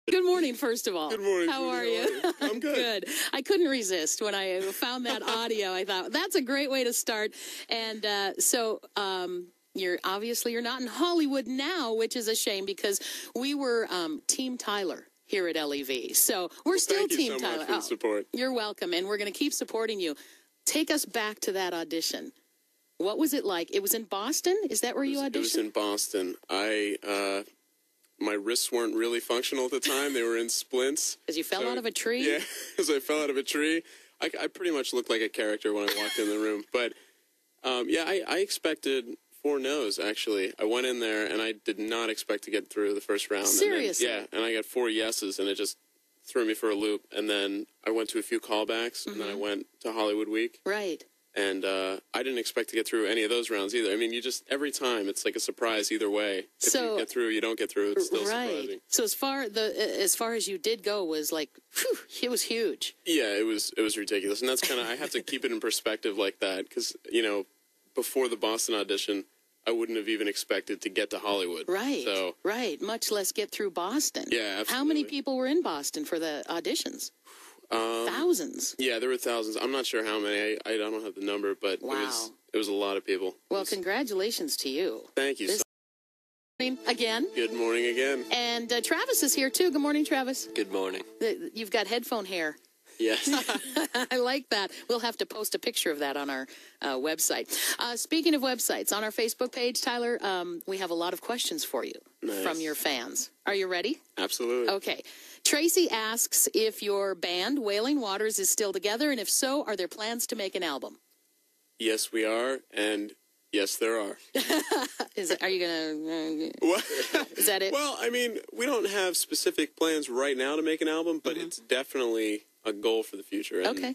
Good morning, first of all. Good morning. How are you? I'm good. Good. I couldn't resist when I found that audio. I thought that's a great way to start. And you're not in Hollywood now, which is a shame because we were Team Tyler here at LEV. So we're still Team Thank you so Tyler. much for the support. You're welcome, and we're going to keep supporting you. Take us back to that audition. What was it like? It was in Boston? Is that where you auditioned? It was in Boston. My wrists weren't really functional at the time. They were in splints. Because you fell out of a tree? Yeah, because I fell out of a tree. I pretty much looked like a character when I walked in the room. But, I expected 4 no's, actually. I went in there, and I did not expect to get through the first round. Seriously? And I got 4 yeses, and it just threw me for a loop. And then I went to a few callbacks, and then I went to Hollywood Week. Right. And I didn't expect to get through any of those rounds either. I mean, every time it's like a surprise either way. If you get through, you don't get through, it's still surprising. So as far as you did go was like, whew, it was huge. Yeah, it was ridiculous. And that's kind of, I have to keep it in perspective like that because, before the Boston audition, I wouldn't have even expected to get to Hollywood. Right, so, right. Much less get through Boston. Yeah, absolutely. How many people were in Boston for the auditions? Thousands. Yeah, there were thousands. I'm not sure how many. I don't have the number, but it was a lot of people. Well, congratulations to you. Thank you. Morning again. Good morning again. And Travis is here too. Good morning, Travis. Good morning. You've got headphone hair. Yes. I like that. We'll have to post a picture of that on our website. Speaking of websites, on our Facebook page, Tyler, we have a lot of questions for you from your fans. Are you ready? Absolutely. Okay. Tracy asks if your band, Wailing Waters, is still together, and if so, are there plans to make an album? Yes, we are, and yes, there are. Are you going to... Is that it? Well, I mean, we don't have specific plans right now to make an album, but it's definitely a goal for the future. And, okay.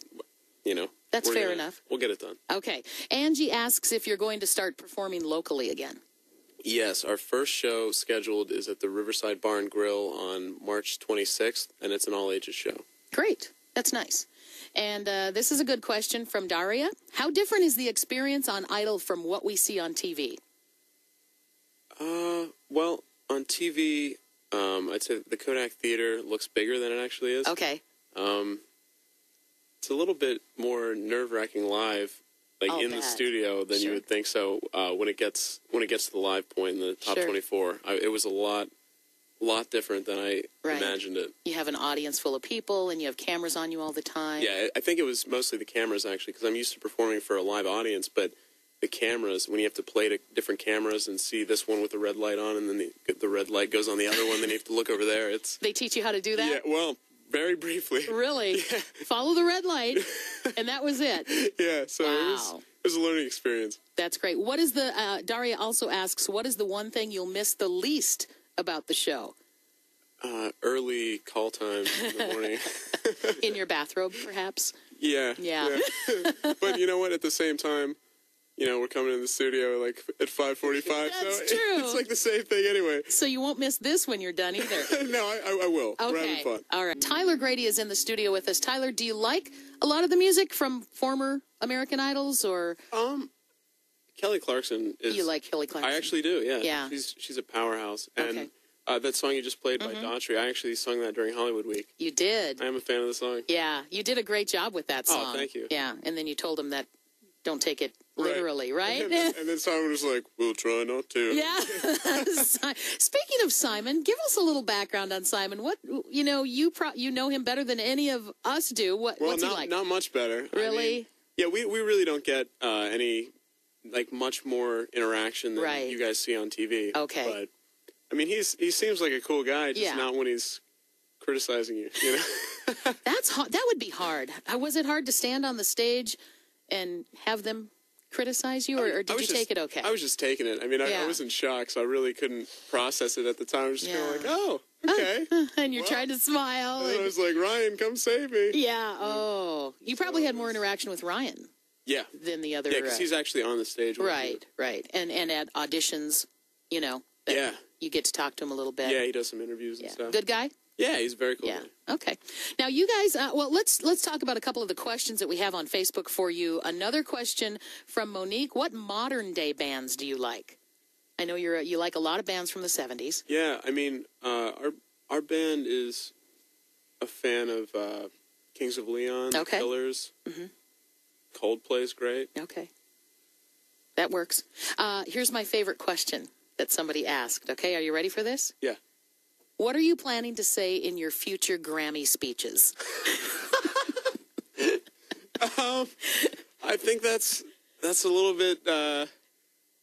That's fair enough. We'll get it done. Okay. Angie asks if you're going to start performing locally again. Yes, our first show scheduled is at the Riverside Bar and Grill on March 26th, and it's an all-ages show. Great. That's nice. And this is a good question from Daria. How different is the experience on Idol from what we see on TV? Well, on TV, I'd say the Kodak Theater looks bigger than it actually is. Okay. It's a little bit more nerve-wracking live. In the studio than you would think. So when it gets to the live point in the top 24, it was a lot different than I imagined it. You have an audience full of people, and you have cameras on you all the time. Yeah, I think it was mostly the cameras actually, because I'm used to performing for a live audience, but the cameras, when you have to play to different cameras and see this one with the red light on, and then the red light goes on the other one, then you have to look over there. They teach you how to do that? Yeah, well. Very briefly. Really? Yeah. Follow the red light, and that was it. Yeah, so it was a learning experience. That's great. What is Daria also asks, what is the one thing you'll miss the least about the show? Early call time in the morning. In your bathrobe, perhaps? Yeah. But you know what? At the same time, we're coming in the studio at 5:45. That's so true. It's like the same thing anyway. So you won't miss this when you're done either. No, I will. Okay. We're having fun. All right. Tyler Grady is in the studio with us. Tyler, do you like a lot of the music from former American Idols or? Kelly Clarkson is. You like Kelly Clarkson? I actually do. Yeah. Yeah. She's a powerhouse. Okay. And that song you just played by Daughtry, I actually sung that during Hollywood Week. You did. I am a fan of the song. Yeah, you did a great job with that song. Oh, thank you. Yeah, and then you told him that don't take it literally, right? And then Simon was like, we'll try not to. Yeah. Speaking of Simon, give us a little background on Simon. What, you know him better than any of us do. What's he like? Not much better. Really? I mean, we really don't get any, much more interaction than you guys see on TV. Okay. But, I mean, he seems like a cool guy, just not when he's criticizing you, That's hard. That would be hard. Was it hard to stand on the stage and have them criticize you, or did you take it okay? I was just taking it. I mean, I was in shock, so I really couldn't process it at the time. I was just kind of like, oh, okay. And you're trying to smile. And I was like, Ryan, come save me. Yeah, you probably had more interaction with Ryan. Yeah. Than the other. Yeah, because he's actually on the stage. Right. And at auditions, you get to talk to him a little bit. Yeah, he does some interviews and stuff. Good guy? Yeah, he's very cool. Yeah. Okay. Now, you guys, let's talk about a couple of the questions that we have on Facebook for you. Another question from Monique: what modern day bands do you like? I know you like a lot of bands from the 70s. Yeah, I mean, our Our band is a fan of Kings of Leon, Okay. Killers. Coldplay's great. Okay. That works. Here's my favorite question that somebody asked. Okay, are you ready for this? Yeah. What are you planning to say in your future Grammy speeches? I think that's a little bit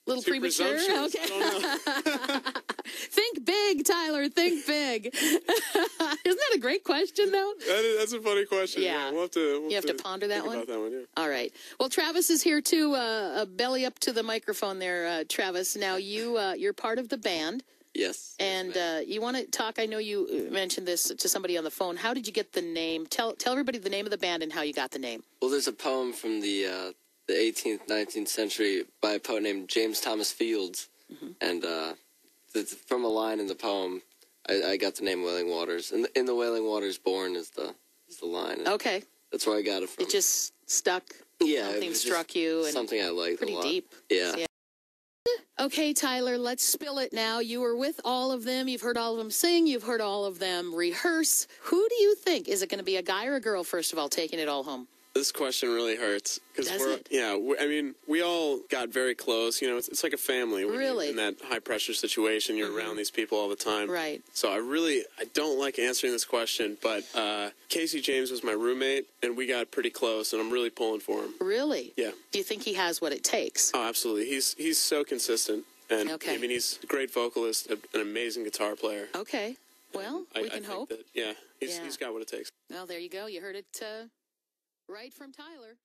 Little too premature? presumptuous. Okay. I don't know. Think big, Tyler. Think big. Isn't that a great question, though? That's a funny question. Yeah. We'll have to. You have to ponder that think one? about that one, yeah. All right. Well, Travis is here, too. Belly up to the microphone there, Travis. Now, you're part of the band. Yes. And you want to talk, I know you mentioned this to somebody on the phone. How did you get the name? Tell everybody the name of the band and how you got the name. Well, there's a poem from the 18th, 19th century by a poet named James Thomas Fields. And from a line in the poem, I got the name Wailing Waters. And in the Wailing Waters born is the line. And okay. That's where I got it from. It just stuck. Yeah. Something struck you. And something I liked pretty a lot. deep. Yeah. Okay, Tyler, let's spill it now. You were with all of them. You've heard all of them sing. You've heard all of them rehearse. Who do you think? Is it going to be a guy or a girl, first of all, taking it all home? This question really hurts because we all got very close. You know, it's like a family. When Really? you're in that high pressure situation, you're around these people all the time. Right. So I don't like answering this question, but Casey James was my roommate, and we got pretty close, and I'm really pulling for him. Really? Yeah. Do you think he has what it takes? Oh, absolutely. He's so consistent, and Okay. I mean he's a great vocalist, an amazing guitar player. Okay. Well, we can hope. He's got what it takes. Well, there you go. You heard it right from Tyler.